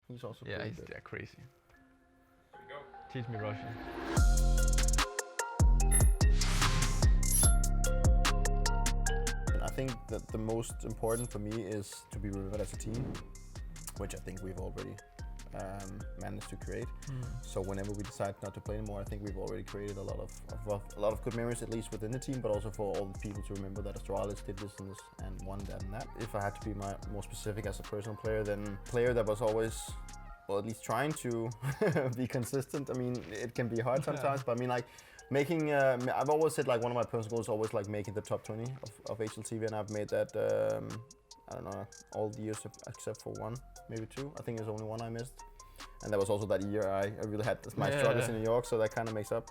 He's also Yeah, pretty he's good. crazy. Here we go. Teach me Russian. I think that the most important for me is to be remembered as a team, which I think we've already managed to create. So whenever we decide not to play anymore, I think we've already created a lot of good memories, at least within the team, but also for all the people to remember that Astralis did this and won that and that. If I had to be more specific as a personal player, then player that was always, or at least trying to be consistent. I mean, it can be hard sometimes, but I mean, like making. I've always said like one of my personal goals is always like making the top 20 of HLTV, and I've made that. I don't know, all the years except for one, maybe two. I think there's only one I missed, and that was also that year I really had my struggles in New York, so that kind of makes up.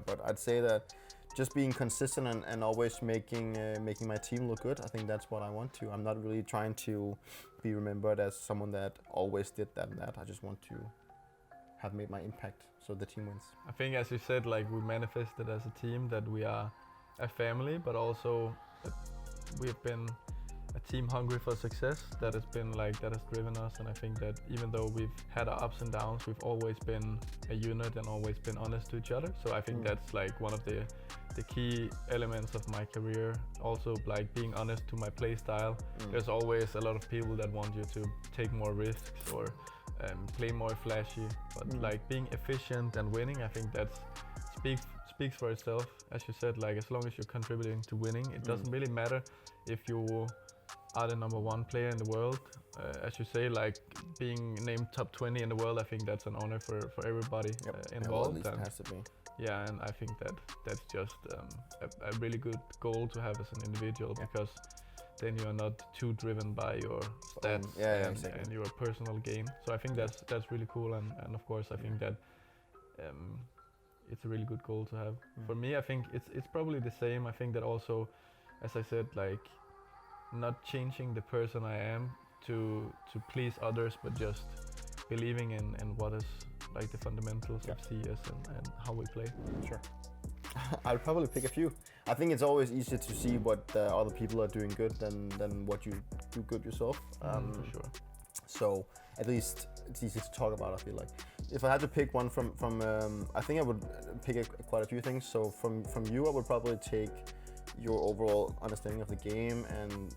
But I'd say that just being consistent and always making my team look good, I think that's what I want to. I'm not really trying to be remembered as someone that always did that and that. I just want to have made my impact so the team wins. I think, as you said, like we manifested as a team that we are a family, but also that we have been a team hungry for success. That has driven us, and I think that even though we've had our ups and downs, we've always been a unit and always been honest to each other. So I think that's like one of the key elements of my career. Also, like being honest to my play style. There's always a lot of people that want you to take more risks or play more flashy, but like being efficient and winning, I think that speaks for itself. As you said, like as long as you're contributing to winning, it doesn't really matter if you are the number 1 player in the world. As you say, like being named top 20 in the world, I think that's an honor for everybody involved. Well, at least it has to be. Yeah, and I think that's just a really good goal to have as an individual, because then you are not too driven by your stats exactly. and your personal gain. So I think that's really cool, and of course I think that it's a really good goal to have. For me, I think it's probably the same. I think that also, as I said, like not changing the person I am to please others, but just believing in what is like the fundamentals of CS and how we play. Sure. I'll probably pick a few. I think it's always easier to see what other people are doing good than what you do good yourself. For sure. So at least it's easy to talk about, I feel like. If I had to pick one from I think I would pick quite a few things. So from you, I would probably take your overall understanding of the game and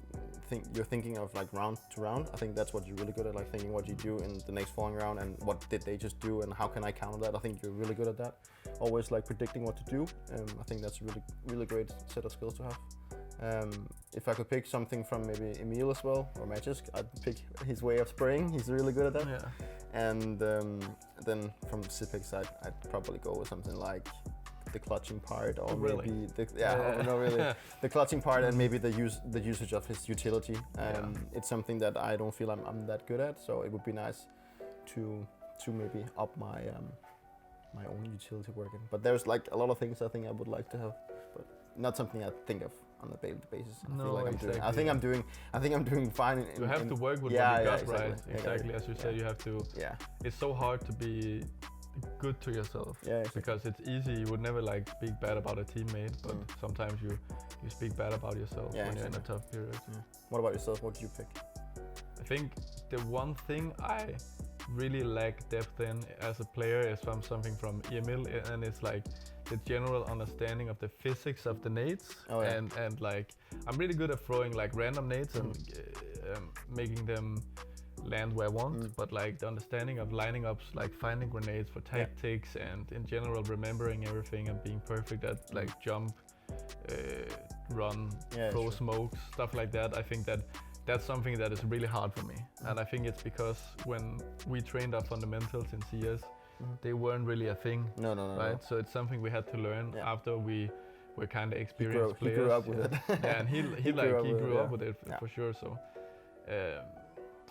you're thinking of like round to round. I think that's what you're really good at, like thinking what you do in the next following round and what did they just do and how can I counter that. I think you're really good at that. Always like predicting what to do. I think that's a really great set of skills to have. If I could pick something from maybe Emil as well, or Magisk, I'd pick his way of spraying. He's really good at that. Yeah. And then from Sipek's side, I'd probably go with something like the clutching part, or maybe the clutching part, and maybe the usage of his utility. It's something that I don't feel I'm that good at, so it would be nice to maybe up my my own utility working. But there's like a lot of things I think I would like to have, but not something I think of on a daily basis. I feel like exactly. I think I'm doing fine. You have to work with what you got, right? Exactly, as you said, you have to. Yeah. It's so hard to be good to yourself. Yeah, exactly. Because it's easy. You would never like speak bad about a teammate, but sometimes you speak bad about yourself when you're in a tough period. What about yourself? What do you pick? I think the one thing I really lack depth in as a player is from something from Emil, and it's like the general understanding of the physics of the nades. And like I'm really good at throwing like random nades and making them land where I want, but like the understanding of lining up, like finding grenades for tactics and in general remembering everything and being perfect at like jump, run, throw smokes, stuff like that. I think that's something that is really hard for me, and I think it's because when we trained our fundamentals in CS, they weren't really a thing. No. Right? So it's something we had to learn after we were kind of experienced players. He grew up with it. And he grew up with it for sure. So.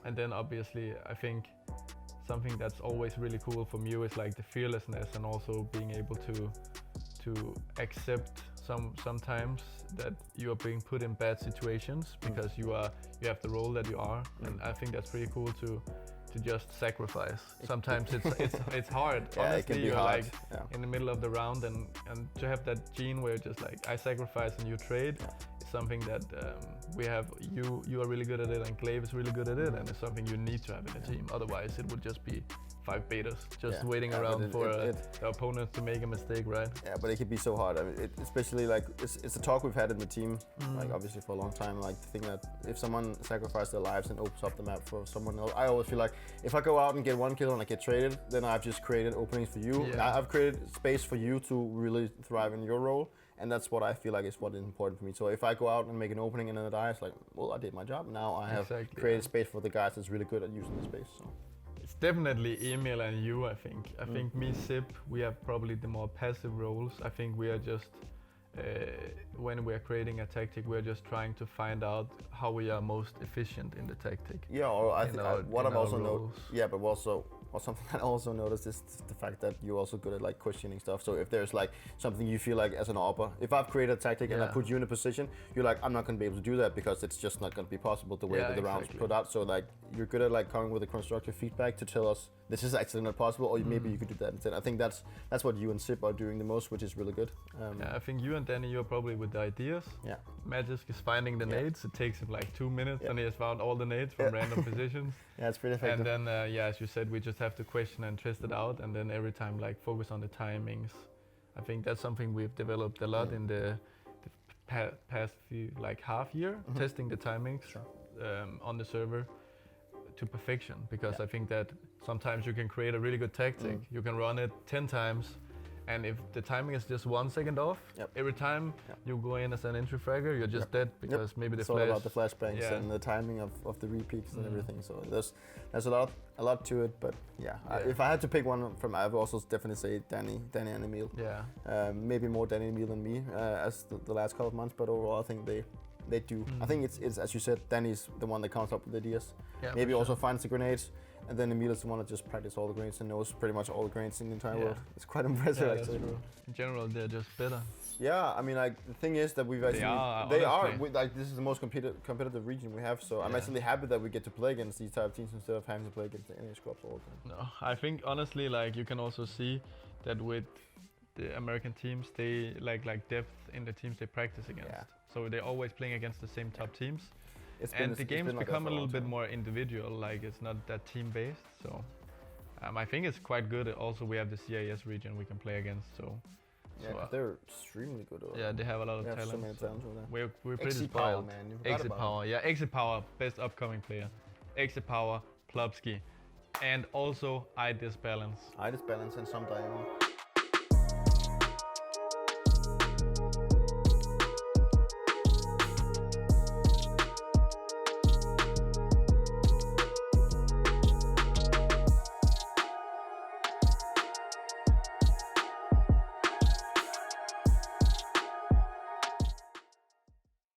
And then obviously I think something that's always really cool from you is like the fearlessness and also being able to accept sometimes that you are being put in bad situations because you have the role that you are, and I think that's pretty cool to just sacrifice. Sometimes it's hard. Honestly, it can be you're hard. like in the middle of the round and to have that gene where just like I sacrifice and you trade. something that we have. You are really good at it, and Glaive is really good at it, and it's something you need to have in a team. Otherwise, it would just be 5 betas just waiting around for the opponent to make a mistake, right? Yeah, but it can be so hard. I mean, especially like it's a talk we've had in the team, like obviously for a long time. Like the thing that if someone sacrifices their lives and opens up the map for someone else, I always feel like if I go out and get 1 kill and I get traded, then I've just created openings for you. Yeah. I've created space for you to really thrive in your role, and that's what I feel like is what is important for me. So if I go out and make an opening and then I die, it's like, well, I did my job. Now I have created space for the guys that's really good at using the space. So. It's definitely Emil and you, I think. I think me, Sip, we have probably the more passive roles. I think we are just, when we are creating a tactic, we are just trying to find out how we are most efficient in the tactic. Yeah, or I think what I've also noticed. Yeah, but also. Or something that I also noticed is the fact that you're also good at like questioning stuff. So if there's like something you feel like as an AWPer, if I've created a tactic and I put you in a position, you're like, I'm not going to be able to do that because it's just not going to be possible the way that the rounds put out. So like you're good at like coming with a constructive feedback to tell us this is actually not possible, or maybe you could do that instead. I think that's what you and Sip are doing the most, which is really good. Yeah, I think you and Danny, you're probably with the ideas. Yeah. Magic is finding the nades. It takes him like 2 minutes, and he has found all the nades from random positions. Yeah, it's pretty effective. And then, as you said, we just have to question and test it out, and then every time like focus on the timings. I think that's something we've developed a lot in the past few, like half year, testing the timings on the server to perfection, because I think that sometimes you can create a really good tactic, you can run it 10 times, and if the timing is just 1 second off, every time you go in as an entry fragger, you're just dead, because maybe the it's flash... all about the flashbangs and the timing of the repeats and everything. So there's a lot to it, but if I had to pick one from, I would also definitely say Danny and Emil. Yeah. Maybe more Danny and Emil than me as the last couple of months, but overall I think they do. I think it's as you said, Danny's the one that comes up with ideas. Yeah, maybe also finds the grenades, and then Emil is the one that just practices all the grenades and knows pretty much all the grenades in the entire world. It's quite impressive, actually. That's true. In general, they're just better. Yeah, I mean, like the thing is that we've actually they are like this is the most competitive region we have. So I'm actually happy that we get to play against these type of teams instead of having to play against any scrubs all the time. No, I think honestly, like you can also see that with the American teams, they like depth in the teams they practice against. Yeah. So they're always playing against the same top teams. And the games become a little bit more individual, like it's not that team-based. So I think it's quite good. Also, we have the CIS region we can play against. So they're extremely good. Yeah, they have a lot of talent. So many talents over there. We're pretty spoiled. Exit Power, Exit Power, best upcoming player. Exit Power, Plubsky, and also I Disbalance. I Disbalance and some Diamond.